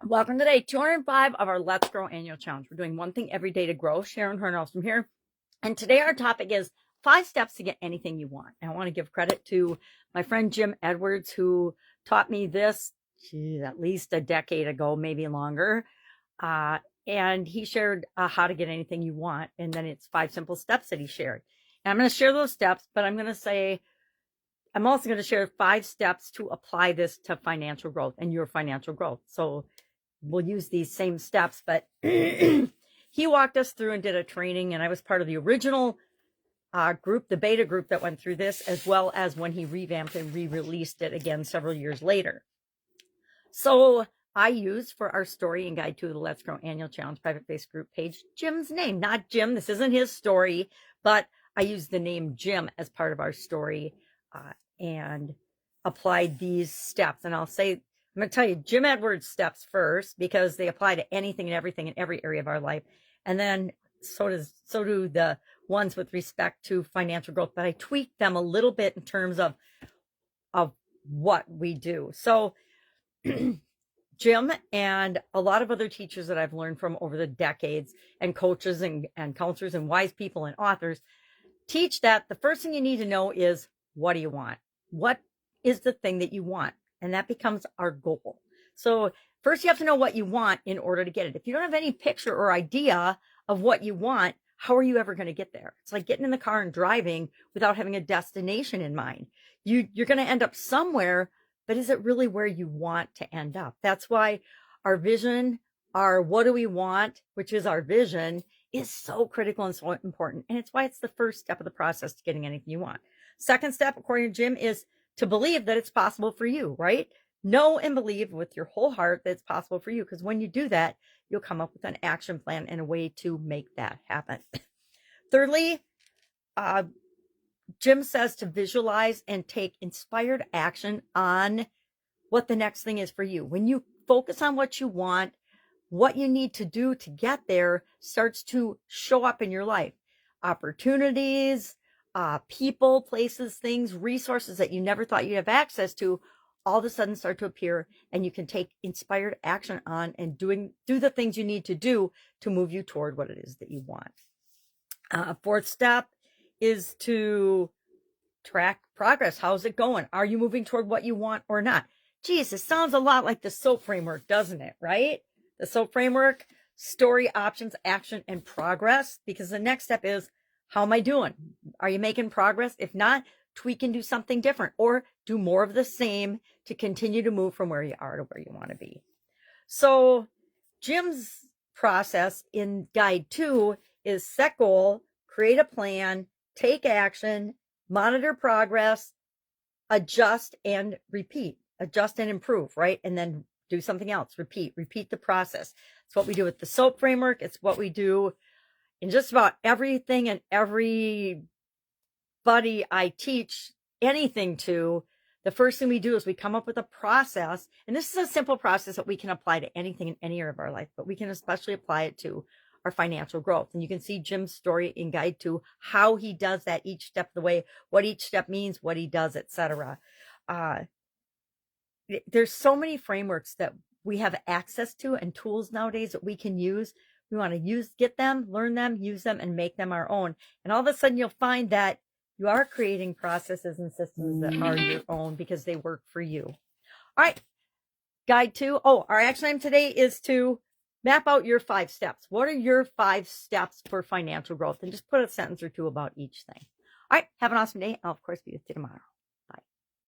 Welcome to day 205 of our Let's Grow annual challenge. We're doing one thing every day to grow. Sharon Horne-Ellstrom here. And today our topic is 5 steps to get anything you want. And I want to give credit to my friend Jim Edwards, who taught me this at least a decade ago, maybe longer. And he shared how to get anything you want. And then it's 5 simple steps that he shared. And I'm going to share those steps, but I'm also going to share 5 steps to apply this to financial growth and your financial growth. So we'll use these same steps, but he walked us through and did a training, and I was part of the original group, the beta group that went through this, as well as when he revamped and re-released it again several years later. So I used for our story and guide to the Let's Grow Annual Challenge private Facebook group page Jim's name, not Jim. This isn't his story, but I used the name Jim as part of our story and applied these steps. And I'm going to tell you Jim Edwards' steps first, because they apply to anything and everything in every area of our life. And then so do the ones with respect to financial growth, but I tweaked them a little bit in terms of what we do. So Jim and a lot of other teachers that I've learned from over the decades, and coaches and counselors and wise people and authors, teach that the first thing you need to know is, what do you want? What is the thing that you want? And that becomes our goal. So first you have to know what you want in order to get it. If you don't have any picture or idea of what you want, how are you ever going to get there? It's like getting in the car and driving without having a destination in mind. You're going to end up somewhere, but is it really where you want to end up? That's why our vision, our what do we want, which is our vision, is so critical and so important. And it's why it's the first step of the process to getting anything you want. Second step, according to Jim, is to believe that it's possible for you, right? Know and believe with your whole heart that it's possible for you, because when you do that, you'll come up with an action plan and a way to make that happen. Thirdly, Jim says to visualize and take inspired action on what the next thing is for you. When you focus on what you want, what you need to do to get there starts to show up in your life. Opportunities, people, places, things, resources that you never thought you'd have access to, all of a sudden start to appear, and you can take inspired action on and do the things you need to do to move you toward what it is that you want. Fourth step is to track progress. How's it going? Are you moving toward what you want or not? Geez, this sounds a lot like the SOAP framework, doesn't it? Right? The SOAP framework: story, options, action, and progress. Because the next step is, how am I doing? Are you making progress? If not, tweak and do something different, or do more of the same to continue to move from where you are to where you want to be. So Jim's process in guide 2 is set goal, create a plan, take action, monitor progress, adjust and repeat, adjust and improve, right? And then do something else, repeat the process. It's what we do with the SOAP framework. It's what we do in just about everything and everybody I teach anything to. The first thing we do is we come up with a process, and this is a simple process that we can apply to anything in any area of our life, but we can especially apply it to our financial growth. And you can see Jim's story in guide 2, how he does that each step of the way, what each step means, what he does, etc. There's so many frameworks that we have access to and tools nowadays that we can use. We want to get them, learn them, use them, and make them our own. And all of a sudden you'll find that you are creating processes and systems that are your own because they work for you. All right, guide 2. Oh, our action item today is to map out your 5 steps. What are your 5 steps for financial growth? And just put a sentence or two about each thing. All right, have an awesome day. I'll, of course, be with you tomorrow.